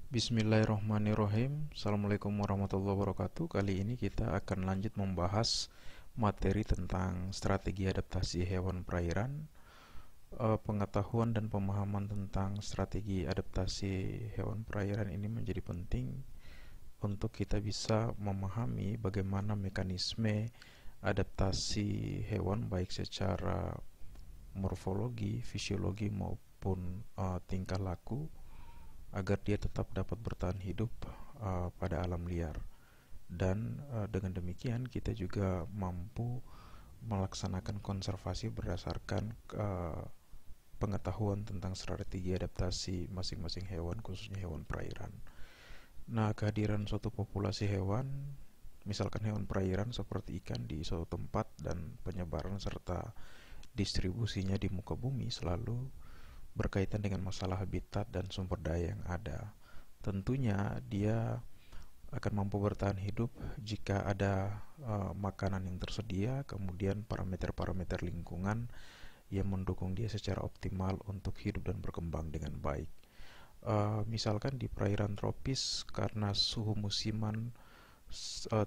Bismillahirrahmanirrahim. Assalamualaikum warahmatullahi wabarakatuh. Kali ini kita akan lanjut membahas materi tentang strategi adaptasi hewan perairan. Pengetahuan dan pemahaman tentang strategi adaptasi hewan perairan ini menjadi penting untuk kita bisa memahami bagaimana mekanisme adaptasi hewan baik secara morfologi, fisiologi maupun tingkah laku agar dia tetap dapat bertahan hidup pada alam liar. Dan dengan demikian kita juga mampu melaksanakan konservasi berdasarkan pengetahuan tentang strategi adaptasi masing-masing hewan, khususnya hewan perairan. Nah, kehadiran suatu populasi hewan, misalkan hewan perairan seperti ikan di suatu tempat, dan penyebaran serta distribusinya di muka bumi selalu berkaitan dengan masalah habitat dan sumber daya yang ada. Tentunya dia akan mampu bertahan hidup jika ada makanan yang tersedia, kemudian parameter-parameter lingkungan yang mendukung dia secara optimal untuk hidup dan berkembang dengan baik. Misalkan di perairan tropis, karena suhu musiman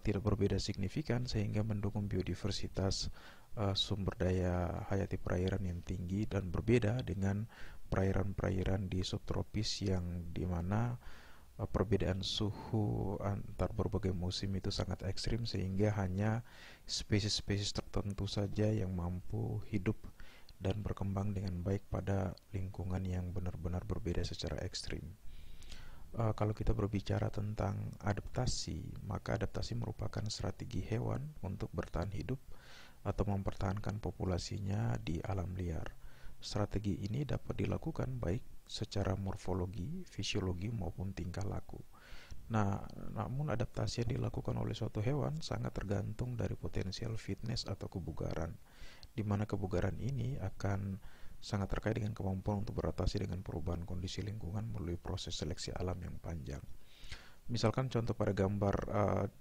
tidak berbeda signifikan sehingga mendukung biodiversitas sumber daya hayati perairan yang tinggi, dan berbeda dengan perairan-perairan di subtropis yang dimana perbedaan suhu antar berbagai musim itu sangat ekstrim sehingga hanya spesies-spesies tertentu saja yang mampu hidup dan berkembang dengan baik pada lingkungan yang benar-benar berbeda secara ekstrim. Kalau kita berbicara tentang adaptasi, maka adaptasi merupakan strategi hewan untuk bertahan hidup atau mempertahankan populasinya di alam liar. Strategi ini dapat dilakukan baik secara morfologi, fisiologi maupun tingkah laku. Nah, namun adaptasi yang dilakukan oleh suatu hewan sangat tergantung dari potensial fitness atau kebugaran, di mana kebugaran ini akan sangat terkait dengan kemampuan untuk beradaptasi dengan perubahan kondisi lingkungan melalui proses seleksi alam yang panjang. Misalkan contoh pada gambar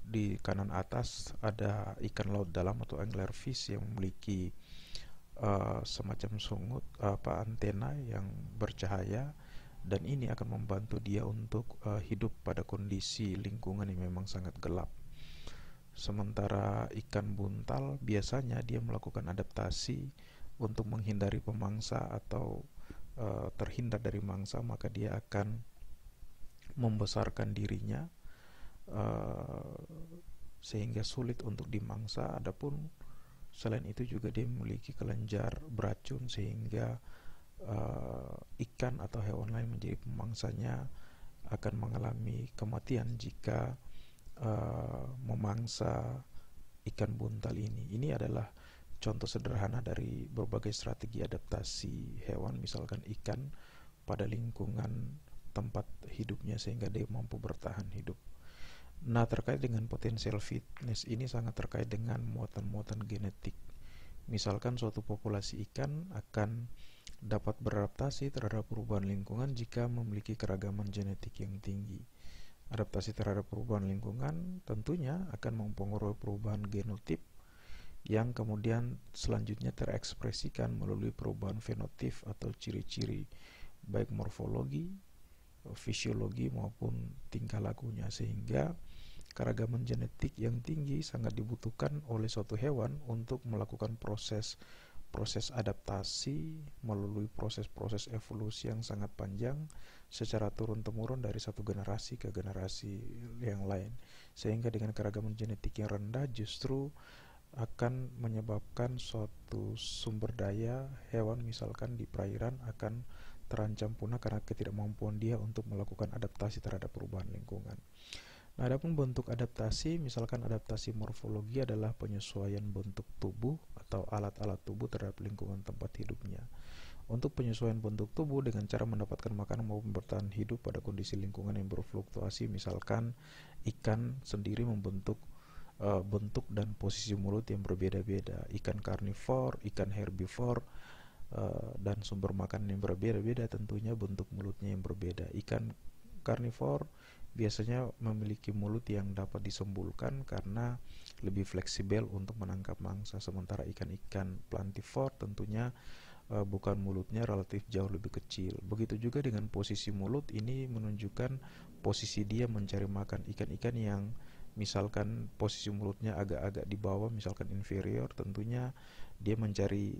di kanan atas ada ikan laut dalam atau anglerfish yang memiliki semacam sungut antena yang bercahaya, dan ini akan membantu dia untuk hidup pada kondisi lingkungan yang memang sangat gelap. Sementara ikan buntal biasanya dia melakukan adaptasi untuk menghindari pemangsa atau terhindar dari mangsa, maka dia akan membesarkan dirinya sehingga sulit untuk dimangsa. Adapun selain itu juga dia memiliki kelenjar beracun sehingga ikan atau hewan lain menjadi pemangsanya akan mengalami kematian jika memangsa ikan buntal ini. Ini adalah contoh sederhana dari berbagai strategi adaptasi hewan, misalkan ikan pada lingkungan tempat hidupnya sehingga dia mampu bertahan hidup. Nah, terkait dengan potensial fitness ini sangat terkait dengan muatan-muatan genetik. Misalkan suatu populasi ikan akan dapat beradaptasi terhadap perubahan lingkungan jika memiliki keragaman genetik yang tinggi. Adaptasi terhadap perubahan lingkungan tentunya akan mempengaruhi perubahan genotip yang kemudian selanjutnya terekspresikan melalui perubahan fenotip atau ciri-ciri baik morfologi, fisiologi maupun tingkah lakunya, sehingga keragaman genetik yang tinggi sangat dibutuhkan oleh suatu hewan untuk melakukan proses adaptasi melalui proses evolusi yang sangat panjang secara turun-temurun dari satu generasi ke generasi yang lain, sehingga dengan keragaman genetik yang rendah justru akan menyebabkan suatu sumber daya hewan misalkan di perairan akan terancam punah karena ketidakmampuan dia untuk melakukan adaptasi terhadap perubahan lingkungan. Nah, adapun bentuk adaptasi, misalkan adaptasi morfologi adalah penyesuaian bentuk tubuh atau alat-alat tubuh terhadap lingkungan tempat hidupnya. Untuk penyesuaian bentuk tubuh dengan cara mendapatkan makanan maupun bertahan hidup pada kondisi lingkungan yang berfluktuasi, misalkan ikan sendiri membentuk bentuk dan posisi mulut yang berbeda-beda. Ikan karnivor, ikan herbivor, dan sumber makanan yang berbeda-beda, tentunya bentuk mulutnya yang berbeda. Ikan karnivor biasanya memiliki mulut yang dapat disembulkan karena lebih fleksibel untuk menangkap mangsa, sementara ikan-ikan plantivor tentunya bukan mulutnya relatif jauh lebih kecil. Begitu juga dengan posisi mulut, ini menunjukkan posisi dia mencari makan. Ikan-ikan yang misalkan posisi mulutnya agak-agak di bawah, misalkan inferior, tentunya dia mencari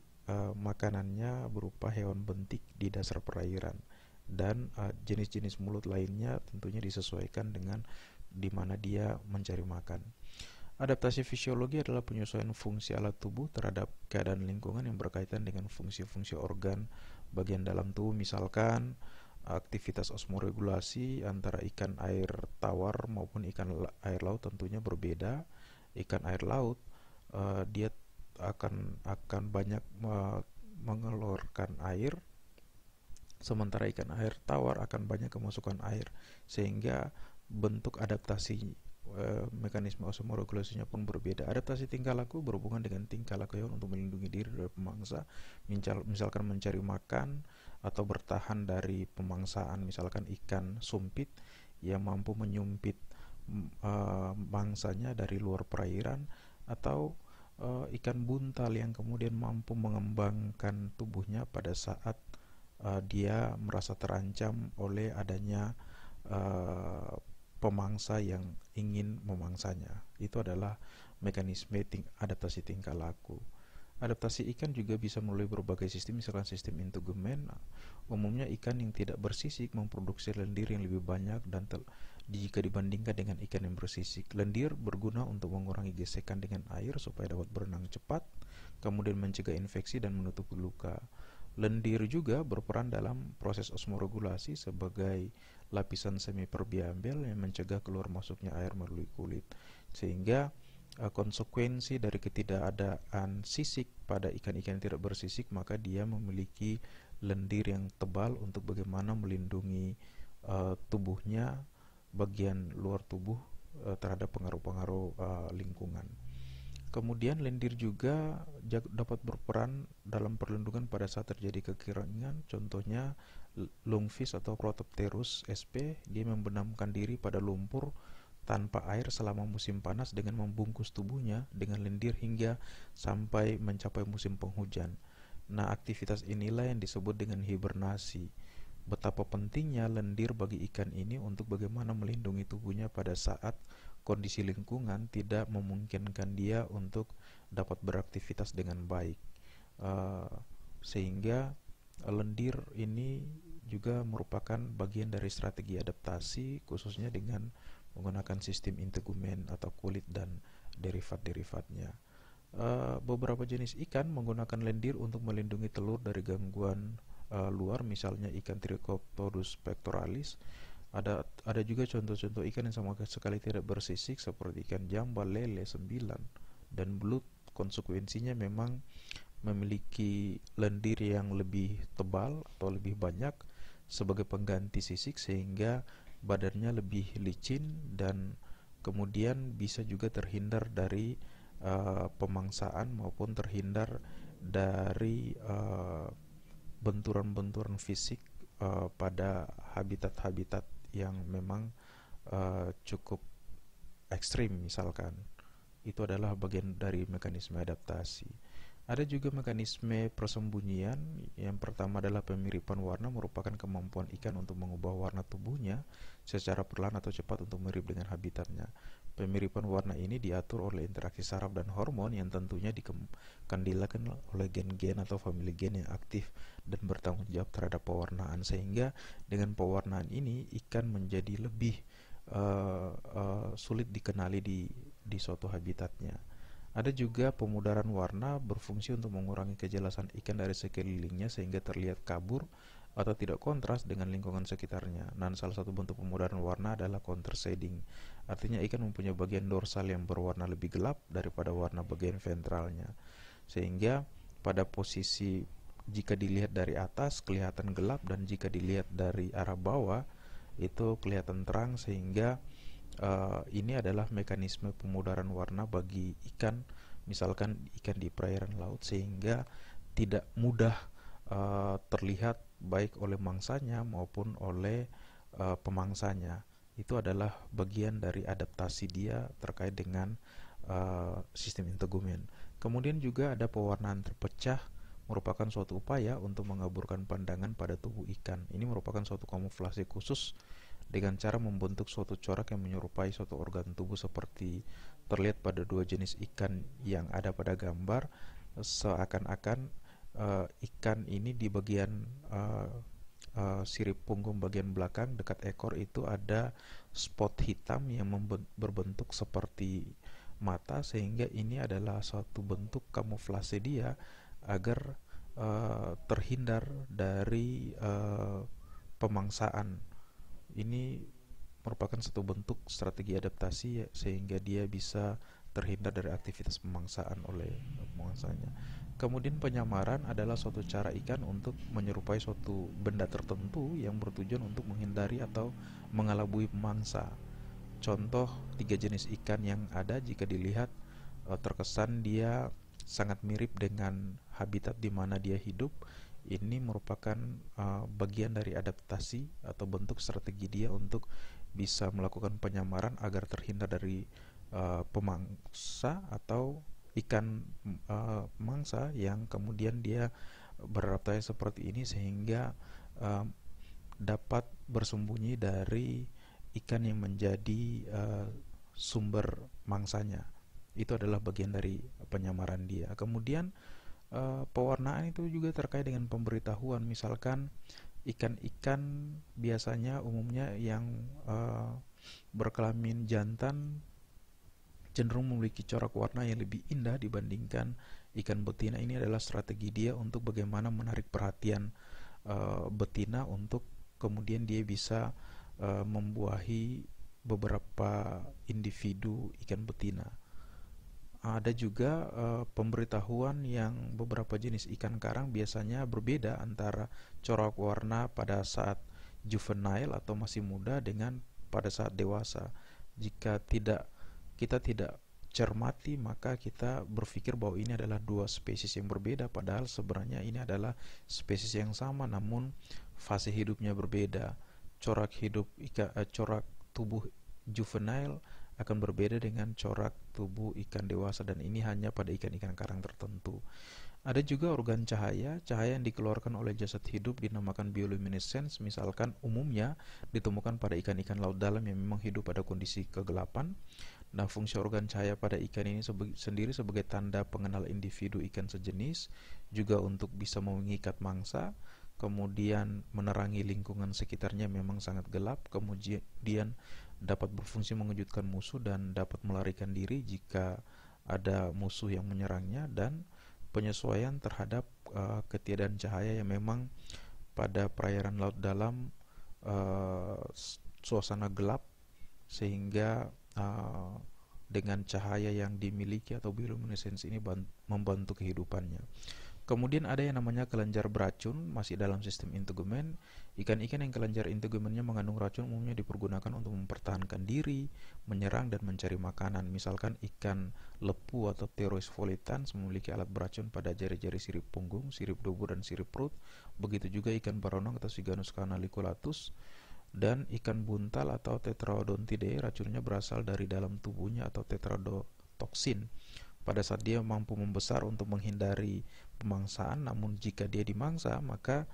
makanannya berupa hewan bentik di dasar perairan. Dan jenis-jenis mulut lainnya tentunya disesuaikan dengan di mana dia mencari makan. Adaptasi fisiologi adalah penyesuaian fungsi alat tubuh terhadap keadaan lingkungan yang berkaitan dengan fungsi-fungsi organ bagian dalam tubuh, misalkan aktivitas osmoregulasi antara ikan air tawar maupun ikan air laut tentunya berbeda. Ikan air laut dia akan banyak mengeluarkan air, sementara ikan air tawar akan banyak kemasukan air, sehingga bentuk adaptasi mekanisme osmoregulasinya pun berbeda. Adaptasi tingkah laku berhubungan dengan tingkah laku hewan untuk melindungi diri dari pemangsa, misalkan mencari makan atau bertahan dari pemangsaan, misalkan ikan sumpit yang mampu menyumpit mangsanya dari luar perairan, atau ikan buntal yang kemudian mampu mengembangkan tubuhnya pada saat dia merasa terancam oleh adanya pemangsa yang ingin memangsanya. Itu adalah mekanisme adaptasi tingkah laku. Adaptasi ikan juga bisa melalui berbagai sistem, misalkan sistem integumen. Umumnya ikan yang tidak bersisik memproduksi lendir yang lebih banyak dan jika dibandingkan dengan ikan yang bersisik. Lendir berguna untuk mengurangi gesekan dengan air supaya dapat berenang cepat, kemudian mencegah infeksi dan menutupi luka. Lendir juga berperan dalam proses osmoregulasi sebagai lapisan semi permeabel yang mencegah keluar masuknya air melalui kulit, sehingga konsekuensi dari ketidakadaan sisik pada ikan-ikan yang tidak bersisik, maka dia memiliki lendir yang tebal untuk bagaimana melindungi tubuhnya, bagian luar tubuh terhadap pengaruh-pengaruh lingkungan. Kemudian lendir juga dapat berperan dalam perlindungan pada saat terjadi kekeringan. Contohnya lungfish atau Protopterus sp, dia membenamkan diri pada lumpur tanpa air selama musim panas dengan membungkus tubuhnya dengan lendir hingga sampai mencapai musim penghujan. Nah, aktivitas inilah yang disebut dengan hibernasi. Betapa pentingnya lendir bagi ikan ini untuk bagaimana melindungi tubuhnya pada saat kondisi lingkungan tidak memungkinkan dia untuk dapat beraktivitas dengan baik. Sehingga lendir ini juga merupakan bagian dari strategi adaptasi, khususnya dengan menggunakan sistem integumen atau kulit dan derivat-derivatnya. Beberapa jenis ikan menggunakan lendir untuk melindungi telur dari gangguan luar, misalnya ikan Trichoptodus pectoralis. Ada juga contoh-contoh ikan yang sama sekali tidak bersisik seperti ikan jambal, lele, sembilan, dan belut. Konsekuensinya memang memiliki lendir yang lebih tebal atau lebih banyak sebagai pengganti sisik, sehingga badannya lebih licin dan kemudian bisa juga terhindar dari pemangsaan maupun terhindar dari benturan-benturan fisik pada habitat-habitat yang memang cukup ekstrim, misalkan. Itu adalah bagian dari mekanisme adaptasi. Ada juga mekanisme persembunyian. Yang pertama adalah pemiripan warna, merupakan kemampuan ikan untuk mengubah warna tubuhnya secara perlahan atau cepat untuk mirip dengan habitatnya. Pemiripan warna ini diatur oleh interaksi saraf dan hormon yang tentunya dikendalikan oleh gen-gen atau famili gen yang aktif dan bertanggung jawab terhadap pewarnaan, sehingga dengan pewarnaan ini ikan menjadi lebih sulit dikenali di suatu habitatnya. Ada juga pemudaran warna, berfungsi untuk mengurangi kejelasan ikan dari sekelilingnya sehingga terlihat kabur atau tidak kontras dengan lingkungan sekitarnya. Dan salah satu bentuk pemudaran warna adalah counter shading. Artinya ikan mempunyai bagian dorsal yang berwarna lebih gelap daripada warna bagian ventralnya, sehingga pada posisi jika dilihat dari atas kelihatan gelap, dan jika dilihat dari arah bawah itu kelihatan terang, sehingga ini adalah mekanisme pemudaran warna bagi ikan, misalkan ikan di perairan laut, sehingga tidak mudah terlihat baik oleh mangsanya maupun oleh pemangsanya. Itu adalah bagian dari adaptasi dia terkait dengan sistem integumen. Kemudian juga ada pewarnaan terpecah, merupakan suatu upaya untuk mengaburkan pandangan pada tubuh ikan. Ini merupakan suatu kamuflase khusus dengan cara membentuk suatu corak yang menyerupai suatu organ tubuh seperti terlihat pada dua jenis ikan yang ada pada gambar, seakan-akan ikan ini di bagian sirip punggung bagian belakang dekat ekor itu ada spot hitam yang berbentuk seperti mata, sehingga ini adalah suatu bentuk kamuflase dia agar terhindar dari pemangsaan. Ini merupakan satu bentuk strategi adaptasi sehingga dia bisa terhindar dari aktivitas pemangsaan oleh pemangsanya. Kemudian penyamaran adalah suatu cara ikan untuk menyerupai suatu benda tertentu yang bertujuan untuk menghindari atau mengelabui pemangsa. Contoh tiga jenis ikan yang ada jika dilihat terkesan dia sangat mirip dengan habitat di mana dia hidup. Ini merupakan bagian dari adaptasi atau bentuk strategi dia untuk bisa melakukan penyamaran agar terhindar dari pemangsa atau ikan mangsa yang kemudian dia beradaptasi seperti ini sehingga dapat bersembunyi dari ikan yang menjadi sumber mangsanya. Itu adalah bagian dari penyamaran dia. Kemudian pewarnaan itu juga terkait dengan pemberitahuan. Misalkan ikan-ikan biasanya umumnya yang berkelamin jantan cenderung memiliki corak warna yang lebih indah dibandingkan ikan betina. Ini adalah strategi dia untuk bagaimana menarik perhatian betina untuk kemudian dia bisa membuahi beberapa individu ikan betina. Ada juga pemberitahuan yang beberapa jenis ikan karang biasanya berbeda antara corak warna pada saat juvenile atau masih muda dengan pada saat dewasa. Jika kita tidak cermati, maka kita berpikir bahwa ini adalah dua spesies yang berbeda, padahal sebenarnya ini adalah spesies yang sama namun fase hidupnya berbeda. Corak tubuh juvenile akan berbeda dengan corak tubuh ikan dewasa, dan ini hanya pada ikan-ikan karang tertentu. Ada juga organ cahaya yang dikeluarkan oleh jasad hidup dinamakan bioluminescence. Misalkan umumnya ditemukan pada ikan-ikan laut dalam yang memang hidup pada kondisi kegelapan. Nah, fungsi organ cahaya pada ikan ini sendiri sebagai tanda pengenal individu ikan sejenis, juga untuk bisa mengikat mangsa, kemudian menerangi lingkungan sekitarnya memang sangat gelap, kemudian dapat berfungsi mengejutkan musuh dan dapat melarikan diri jika ada musuh yang menyerangnya, dan penyesuaian terhadap ketiadaan cahaya yang memang pada perairan laut dalam suasana gelap, sehingga dengan cahaya yang dimiliki atau bioluminescence ini membantu kehidupannya. Kemudian ada yang namanya kelenjar beracun, masih dalam sistem integumen. Ikan-ikan yang kelenjar integumennya mengandung racun umumnya dipergunakan untuk mempertahankan diri, menyerang, dan mencari makanan. Misalkan ikan lepu atau Pterois volitans memiliki alat beracun pada jari-jari sirip punggung, sirip dubur, dan sirip perut. Begitu juga ikan baronang atau Siganus canaliculatus. Dan ikan buntal atau Tetraodontidae, racunnya berasal dari dalam tubuhnya atau tetradotoksin. Pada saat dia mampu membesar untuk menghindari pemangsaan, namun jika dia dimangsa maka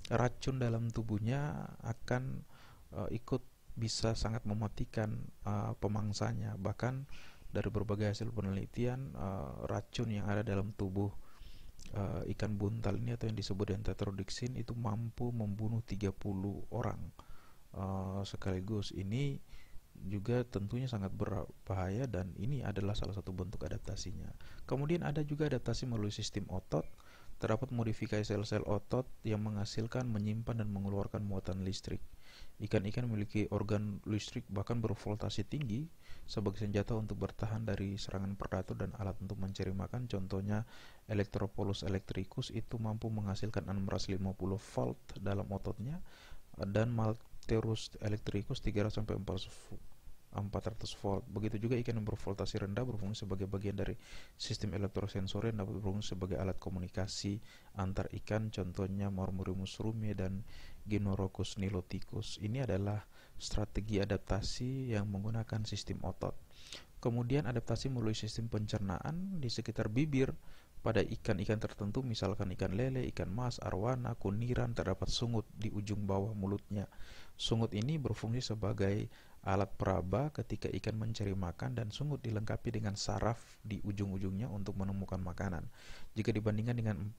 racun dalam tubuhnya akan ikut bisa sangat mematikan pemangsanya. Bahkan dari berbagai hasil penelitian, racun yang ada dalam tubuh ikan buntal ini atau yang disebut dengan tetrodiksin itu mampu membunuh 30 orang sekaligus. Ini juga tentunya sangat berbahaya, dan ini adalah salah satu bentuk adaptasinya. Kemudian ada juga adaptasi melalui sistem otot. Terdapat modifikasi sel-sel otot yang menghasilkan, menyimpan, dan mengeluarkan muatan listrik. Ikan-ikan memiliki organ listrik bahkan bervoltase tinggi sebagai senjata untuk bertahan dari serangan predator dan alat untuk mencari makan. Contohnya Electropolus electricus itu mampu menghasilkan 650 volt dalam ototnya, dan Malteus electricus 300-400 volt. Begitu juga ikan yang bervoltase rendah berfungsi sebagai bagian dari sistem elektrosensori yang dapat berfungsi sebagai alat komunikasi antar ikan. Contohnya Mormurimus rumie dan Gymnorhocus niloticus. Ini adalah strategi adaptasi yang menggunakan sistem otot. Kemudian adaptasi melalui sistem pencernaan di sekitar bibir pada ikan-ikan tertentu, misalkan ikan lele, ikan mas, arwana, kuniran, terdapat sungut di ujung bawah mulutnya. Sungut ini berfungsi sebagai alat peraba ketika ikan mencari makan, dan sungut dilengkapi dengan saraf di ujung-ujungnya untuk menemukan makanan. Jika dibandingkan dengan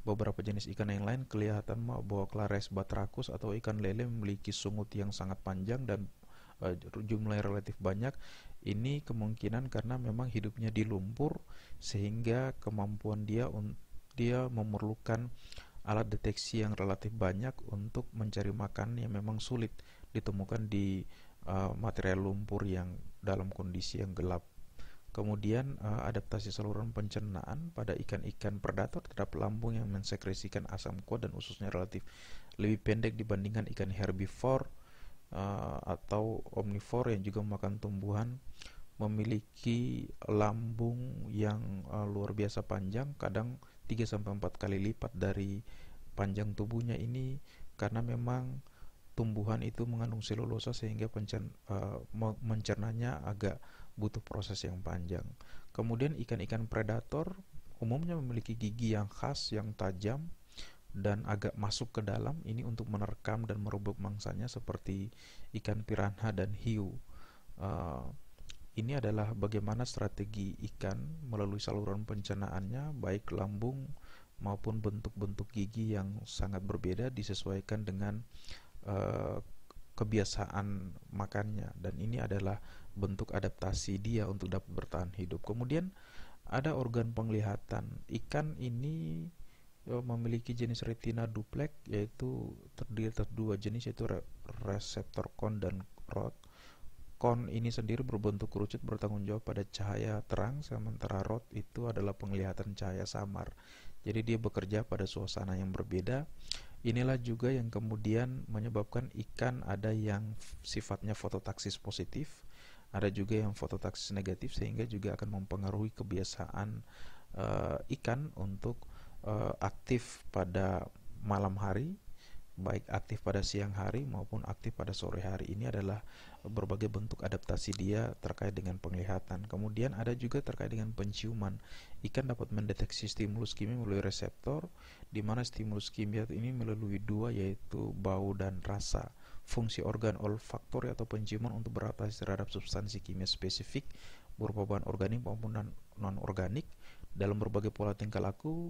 beberapa jenis ikan yang lain, kelihatan bahwa Clares batrachus atau ikan lele memiliki sungut yang sangat panjang dan jumlahnya relatif banyak. Ini kemungkinan karena memang hidupnya di lumpur, sehingga kemampuan dia memerlukan alat deteksi yang relatif banyak untuk mencari makan yang memang sulit ditemukan di material lumpur yang dalam kondisi yang gelap. Kemudian adaptasi saluran pencernaan pada ikan-ikan predator terhadap lambung yang mensekresikan asam kuat dan ususnya relatif lebih pendek dibandingkan ikan herbivore atau omnivore yang juga makan tumbuhan, memiliki lambung yang luar biasa panjang, kadang 3-4 kali lipat dari panjang tubuhnya ini, karena memang tumbuhan itu mengandung selulosa sehingga mencernanya agak butuh proses yang panjang. Kemudian ikan-ikan predator umumnya memiliki gigi yang khas, yang tajam dan agak masuk ke dalam, ini untuk menerkam dan merebut mangsanya seperti ikan piranha dan hiu. Ini adalah bagaimana strategi ikan melalui saluran pencernaannya, baik lambung maupun bentuk-bentuk gigi yang sangat berbeda disesuaikan dengan kebiasaan makannya, dan ini adalah bentuk adaptasi dia untuk dapat bertahan hidup. Kemudian ada organ penglihatan. Ikan ini memiliki jenis retina duplek, yaitu terdiri atas dua jenis, yaitu reseptor kon dan rod. Kon ini sendiri berbentuk kerucut, bertanggung jawab pada cahaya terang, sementara rod itu adalah penglihatan cahaya samar. Jadi dia bekerja pada suasana yang berbeda. Inilah juga yang kemudian menyebabkan ikan ada yang sifatnya fototaksis positif, ada juga yang fototaksis negatif, sehingga juga akan mempengaruhi kebiasaan ikan untuk aktif pada malam hari, baik aktif pada siang hari maupun aktif pada sore hari. Ini adalah berbagai bentuk adaptasi dia terkait dengan penglihatan. Kemudian ada juga terkait dengan penciuman. Ikan dapat mendeteksi stimulus kimia melalui reseptor, di mana stimulus kimia ini melalui dua, yaitu bau dan rasa. Fungsi organ olfaktori atau penciuman untuk beradaptasi terhadap substansi kimia spesifik berupa bahan organik maupun non-organik dalam berbagai pola tingkah laku.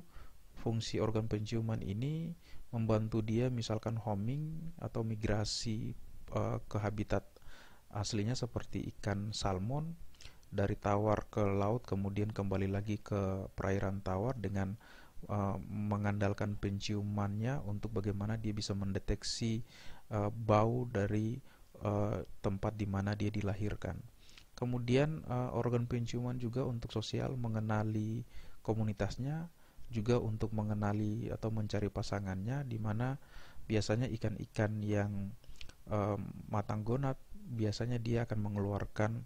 Fungsi organ penciuman ini membantu dia misalkan homing atau migrasi ke habitat aslinya seperti ikan salmon dari tawar ke laut, kemudian kembali lagi ke perairan tawar dengan mengandalkan penciumannya untuk bagaimana dia bisa mendeteksi bau dari tempat di mana dia dilahirkan. Kemudian organ penciuman juga untuk sosial, mengenali komunitasnya, juga untuk mengenali atau mencari pasangannya, di mana biasanya ikan-ikan yang matang gonad biasanya dia akan mengeluarkan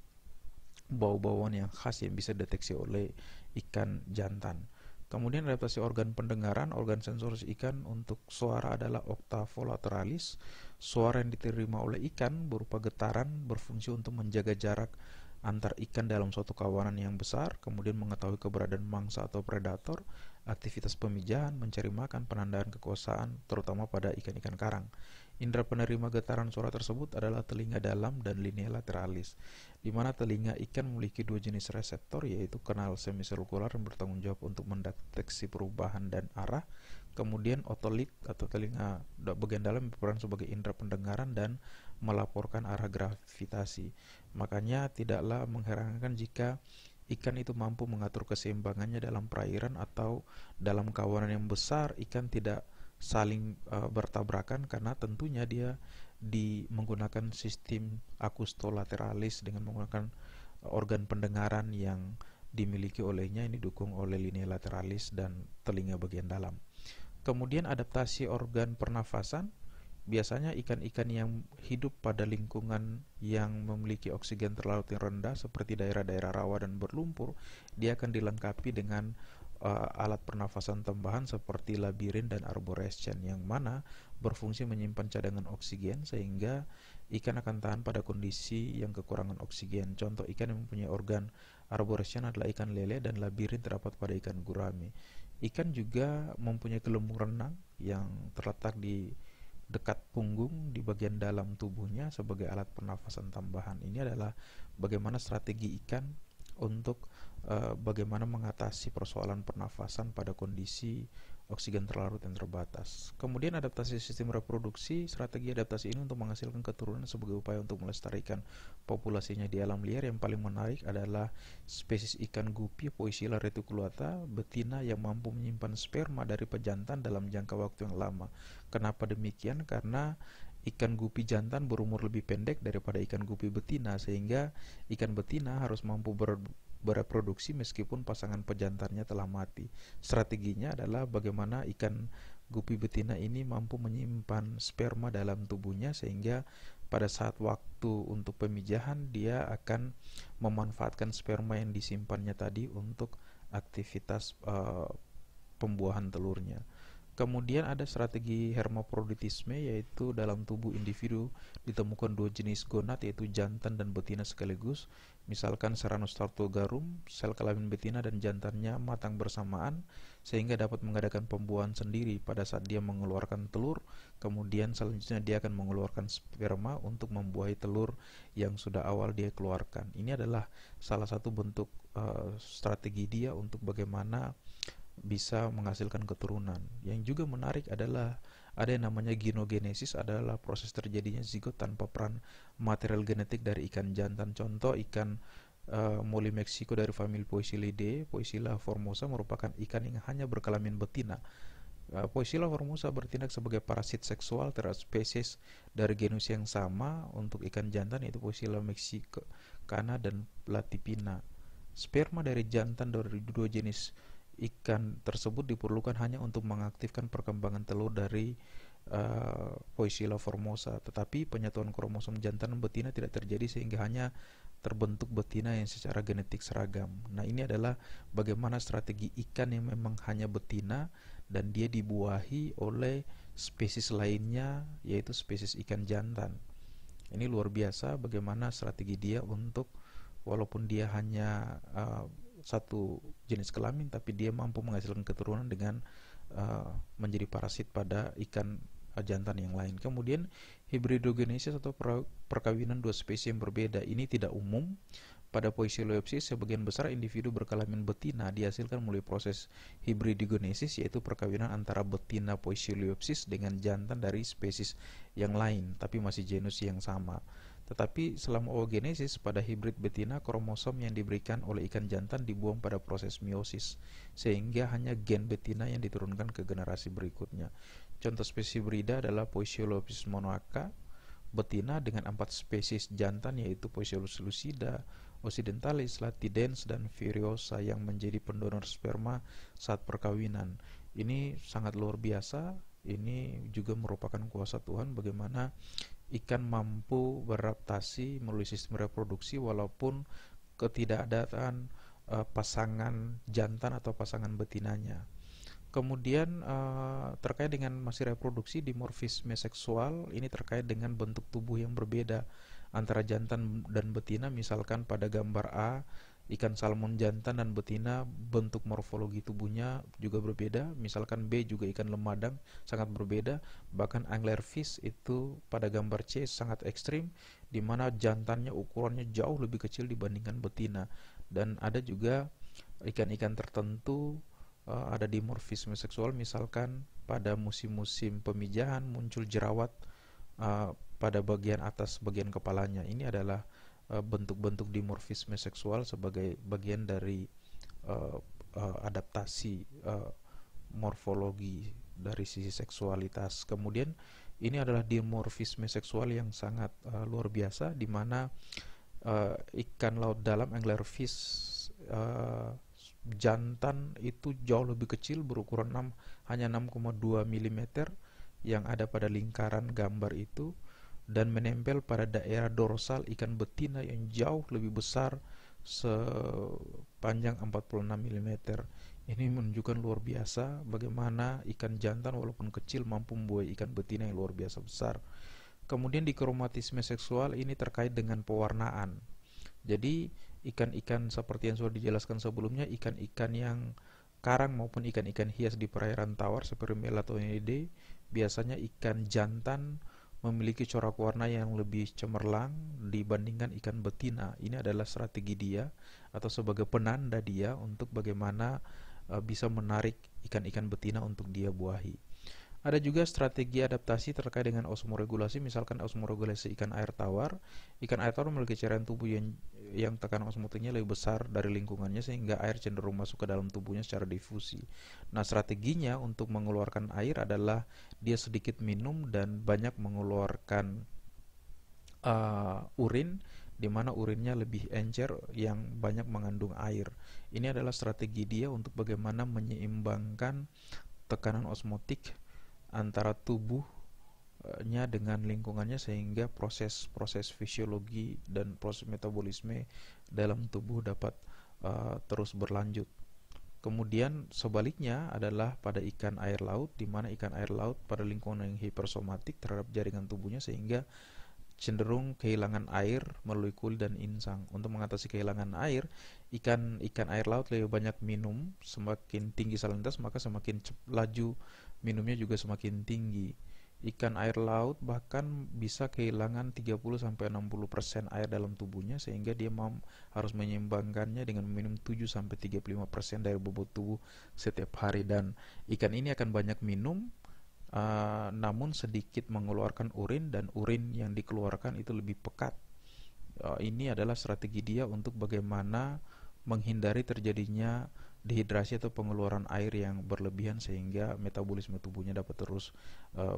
bau-bauan yang khas yang bisa deteksi oleh ikan jantan. Kemudian adaptasi organ pendengaran, organ sensoris ikan untuk suara adalah octavolateralis. Suara yang diterima oleh ikan berupa getaran berfungsi untuk menjaga jarak antar ikan dalam suatu kawanan yang besar, kemudian mengetahui keberadaan mangsa atau predator, aktivitas pemijahan, mencari makan, penandaan kekuasaan, terutama pada ikan-ikan karang. Indera penerima getaran suara tersebut adalah telinga dalam dan linea lateralis, di mana telinga ikan memiliki dua jenis reseptor, yaitu kanal semisirkular yang bertanggung jawab untuk mendeteksi perubahan dan arah. Kemudian otolit atau telinga bagian dalam berperan sebagai indera pendengaran dan melaporkan arah gravitasi. Makanya tidaklah mengherankan jika ikan itu mampu mengatur keseimbangannya dalam perairan atau dalam kawanan yang besar. Ikan tidak saling bertabrakan karena tentunya dia menggunakan sistem akustolateralis dengan menggunakan organ pendengaran yang dimiliki olehnya, ini didukung oleh linea lateralis dan telinga bagian dalam. Kemudian adaptasi organ pernafasan, biasanya ikan-ikan yang hidup pada lingkungan yang memiliki oksigen terlalu rendah seperti daerah-daerah rawa dan berlumpur, dia akan dilengkapi dengan alat pernafasan tambahan seperti labirin dan arborescens, yang mana berfungsi menyimpan cadangan oksigen sehingga ikan akan tahan pada kondisi yang kekurangan oksigen. Contoh ikan yang mempunyai organ arborescens adalah ikan lele, dan labirin terdapat pada ikan gurame. Ikan juga mempunyai gelembung renang yang terletak di dekat punggung di bagian dalam tubuhnya sebagai alat pernafasan tambahan. Ini adalah bagaimana strategi ikan untuk bagaimana mengatasi persoalan pernafasan pada kondisi oksigen terlarut dan terbatas. Kemudian adaptasi sistem reproduksi. Strategi adaptasi ini untuk menghasilkan keturunan sebagai upaya untuk melestarikan populasinya di alam liar. Yang paling menarik adalah spesies ikan gupi Poecilla reticulata betina yang mampu menyimpan sperma dari pejantan dalam jangka waktu yang lama. Kenapa demikian? Karena ikan gupi jantan berumur lebih pendek daripada ikan gupi betina, sehingga ikan betina harus mampu bereproduksi meskipun pasangan pejantannya telah mati. Strateginya adalah bagaimana ikan gupi betina ini mampu menyimpan sperma dalam tubuhnya, sehingga pada saat waktu untuk pemijahan dia akan memanfaatkan sperma yang disimpannya tadi untuk aktivitas pembuahan telurnya. Kemudian ada strategi hermafroditisme, yaitu dalam tubuh individu ditemukan dua jenis gonad, yaitu jantan dan betina sekaligus. Misalkan Serranus tartogarum, sel kelamin betina dan jantannya matang bersamaan sehingga dapat mengadakan pembuahan sendiri pada saat dia mengeluarkan telur. Kemudian selanjutnya dia akan mengeluarkan sperma untuk membuahi telur yang sudah awal dia keluarkan. Ini adalah salah satu bentuk strategi dia untuk bagaimana bisa menghasilkan keturunan. Yang juga menarik adalah ada yang namanya ginogenesis, adalah proses terjadinya zigot tanpa peran material genetik dari ikan jantan. Contoh ikan Molly Mexico dari famili Poecilidae. Poecilla formosa merupakan ikan yang hanya berkelamin betina. Poecilla formosa bertindak sebagai parasit seksual terhadap spesies dari genus yang sama untuk ikan jantan, yaitu Poecilla mexicana dan Platypina. Sperma dari jantan dari dua jenis ikan tersebut diperlukan hanya untuk mengaktifkan perkembangan telur dari Poecilla formosa, tetapi penyatuan kromosom jantan dan betina tidak terjadi sehingga hanya terbentuk betina yang secara genetik seragam. Nah, ini adalah bagaimana strategi ikan yang memang hanya betina dan dia dibuahi oleh spesies lainnya, yaitu spesies ikan jantan. Ini luar biasa bagaimana strategi dia untuk, walaupun dia hanya satu jenis kelamin, tapi dia mampu menghasilkan keturunan dengan menjadi parasit pada ikan jantan yang lain. Kemudian hibridogenesis atau perkawinan dua spesies yang berbeda ini tidak umum. Pada Poeciliopsis, sebagian besar individu berkelamin betina dihasilkan melalui proses hibridogenesis, yaitu perkawinan antara betina Poeciliopsis dengan jantan dari spesies yang lain, tapi masih genus yang sama. Tetapi selama oogenesis, pada hibrid betina, kromosom yang diberikan oleh ikan jantan dibuang pada proses meiosis, sehingga hanya gen betina yang diturunkan ke generasi berikutnya. Contoh spesies hibrida adalah Poeciliopsis monoaca betina dengan 4 spesies jantan, yaitu Poecilus lucida, occidentalis, latidens, dan furiosa yang menjadi pendonor sperma saat perkawinan. Ini sangat luar biasa. Ini juga merupakan kuasa Tuhan bagaimana ikan mampu beradaptasi melalui sistem reproduksi walaupun ketidakadaan pasangan jantan atau pasangan betinanya. Kemudian terkait dengan masih reproduksi, dimorfisme seksual ini terkait dengan bentuk tubuh yang berbeda antara jantan dan betina. Misalkan pada gambar A, ikan salmon jantan dan betina bentuk morfologi tubuhnya juga berbeda. Misalkan B juga ikan lemadang sangat berbeda. Bahkan anglerfish itu pada gambar C sangat ekstrim, di mana jantannya ukurannya jauh lebih kecil dibandingkan betina. Dan ada juga ikan-ikan tertentu ada dimorfisme seksual, misalkan pada musim-musim pemijahan muncul jerawat pada bagian atas bagian kepalanya. Ini adalah bentuk-bentuk dimorfisme seksual sebagai bagian dari adaptasi morfologi dari sisi seksualitas. Kemudian ini adalah dimorfisme seksual yang sangat luar biasa, di mana ikan laut dalam anglerfish jantan itu jauh lebih kecil, berukuran hanya 6,2 mm yang ada pada lingkaran gambar itu, dan menempel pada daerah dorsal ikan betina yang jauh lebih besar sepanjang 46 mm. Ini menunjukkan luar biasa bagaimana ikan jantan walaupun kecil mampu membuai ikan betina yang luar biasa besar. Kemudian di kromatisme seksual ini terkait dengan pewarnaan. Jadi ikan-ikan seperti yang sudah dijelaskan sebelumnya, ikan-ikan yang karang maupun ikan-ikan hias di perairan tawar seperti Melatonidae, biasanya ikan jantan memiliki corak warna yang lebih cemerlang dibandingkan ikan betina. Ini adalah strategi dia atau sebagai penanda dia untuk bagaimana bisa menarik ikan-ikan betina untuk dia buahi. Ada juga strategi adaptasi terkait dengan osmoregulasi, misalkan osmoregulasi ikan air tawar. Ikan air tawar memiliki cairan tubuh yang tekanan osmotiknya lebih besar dari lingkungannya sehingga air cenderung masuk ke dalam tubuhnya secara difusi. Nah, strateginya untuk mengeluarkan air adalah dia sedikit minum dan banyak mengeluarkan urin, di mana urinnya lebih encer yang banyak mengandung air. Ini adalah strategi dia untuk bagaimana menyeimbangkan tekanan osmotik antara tubuhnya dengan lingkungannya sehingga proses-proses fisiologi dan proses metabolisme dalam tubuh dapat terus berlanjut. Kemudian sebaliknya adalah pada ikan air laut, di mana ikan air laut pada lingkungan yang hipersomatik terhadap jaringan tubuhnya sehingga cenderung kehilangan air melalui kulit dan insang. Untuk mengatasi kehilangan air, ikan air laut lebih banyak minum. Semakin tinggi salinitas maka semakin laju minumnya juga semakin tinggi. Ikan air laut bahkan bisa kehilangan 30-60% air dalam tubuhnya sehingga dia harus menyeimbangkannya dengan minum 7-35% dari bobot tubuh setiap hari. Dan ikan ini akan banyak minum, namun sedikit mengeluarkan urin, dan urin yang dikeluarkan itu lebih pekat. Ini adalah strategi dia untuk bagaimana menghindari terjadinya dehidrasi atau pengeluaran air yang berlebihan sehingga metabolisme tubuhnya dapat terus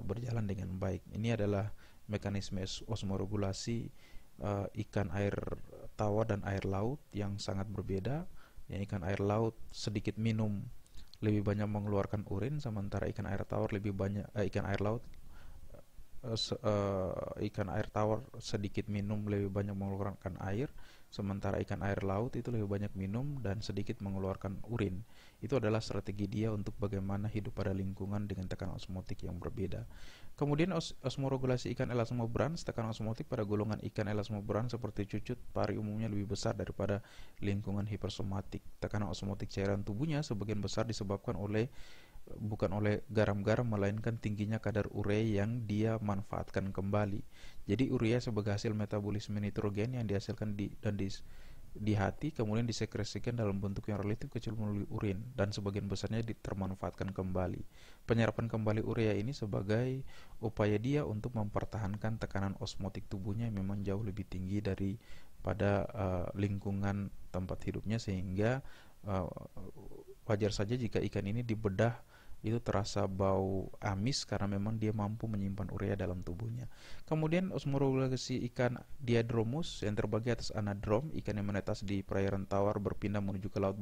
berjalan dengan baik. Ini adalah mekanisme osmoregulasi ikan air tawar dan air laut yang sangat berbeda. Yang ikan air laut sedikit minum lebih banyak mengeluarkan urin, sementara ikan air tawar lebih banyak ikan air tawar sedikit minum lebih banyak mengeluarkan air, sementara ikan air laut itu lebih banyak minum dan sedikit mengeluarkan urin. Itu adalah strategi dia untuk bagaimana hidup pada lingkungan dengan tekanan osmotik yang berbeda. Kemudian osmoregulasi ikan elasmobrans, tekanan osmotik pada golongan ikan elasmobrans seperti cucut pari umumnya lebih besar daripada lingkungan hipersomatik. Tekanan osmotik cairan tubuhnya sebagian besar disebabkan bukan oleh garam-garam melainkan tingginya kadar urea yang dia manfaatkan kembali. Jadi urea sebagai hasil metabolisme nitrogen yang dihasilkan di hati kemudian disekresikan dalam bentuk yang relatif kecil melalui urin dan sebagian besarnya termanfaatkan kembali. Penyerapan kembali urea ini sebagai upaya dia untuk mempertahankan tekanan osmotik tubuhnya yang memang jauh lebih tinggi daripada lingkungan tempat hidupnya, sehingga wajar saja jika ikan ini dibedah itu terasa bau amis karena memang dia mampu menyimpan urea dalam tubuhnya. Kemudian osmoregulasi ikan Diadromus yang terbagi atas anadrom, ikan yang menetas di perairan tawar berpindah menuju ke laut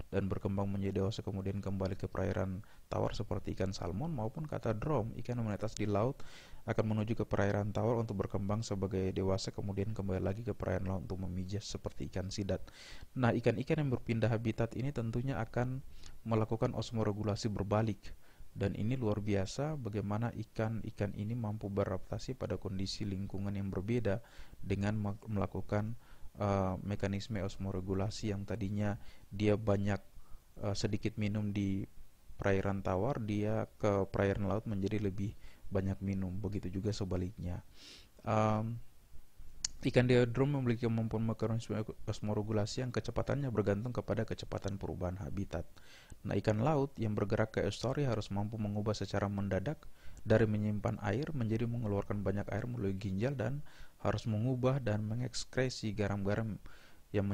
dan berkembang menjadi dewasa kemudian kembali ke perairan tawar seperti ikan salmon, maupun kata drom, ikan yang menetas di laut akan menuju ke perairan tawar untuk berkembang sebagai dewasa kemudian kembali lagi ke perairan laut untuk memijas seperti ikan sidat. Nah, ikan-ikan yang berpindah habitat ini tentunya akan melakukan osmoregulasi berbalik, dan ini luar biasa bagaimana ikan-ikan ini mampu beradaptasi pada kondisi lingkungan yang berbeda dengan melakukan mekanisme osmoregulasi yang tadinya dia banyak sedikit minum di perairan tawar, dia ke perairan laut menjadi lebih banyak minum. Begitu juga sebaliknya. Ikan diadrom memiliki kemampuan mekanisme osmoregulasi yang kecepatannya bergantung kepada kecepatan perubahan habitat. Nah, ikan laut yang bergerak ke estuari harus mampu mengubah secara mendadak dari menyimpan air menjadi mengeluarkan banyak air melalui ginjal, dan harus mengubah dan mengekskresi garam-garam yang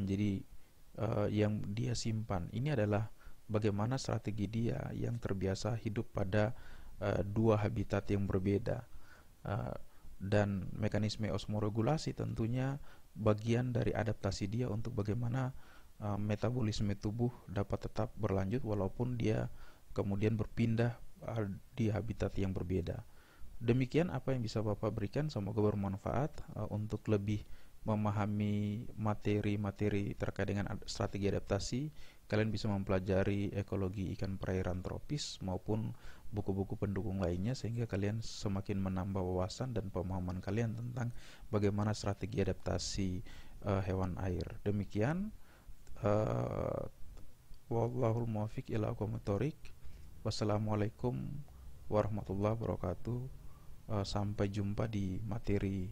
yang dia simpan. Ini adalah bagaimana strategi dia yang terbiasa hidup pada dua habitat yang berbeda. Dan mekanisme osmoregulasi tentunya bagian dari adaptasi dia untuk bagaimana metabolisme tubuh dapat tetap berlanjut walaupun dia kemudian berpindah di habitat yang berbeda. Demikian apa yang bisa Bapak berikan, semoga bermanfaat untuk lebih memahami materi-materi terkait dengan strategi adaptasi, kalian bisa mempelajari ekologi ikan perairan tropis maupun buku-buku pendukung lainnya, sehingga kalian semakin menambah wawasan dan pemahaman kalian tentang bagaimana strategi adaptasi hewan air. Demikian, wallahul muwaffiq ila aqwamit thoriq. Wassalamualaikum warahmatullahi wabarakatuh. Sampai jumpa di materi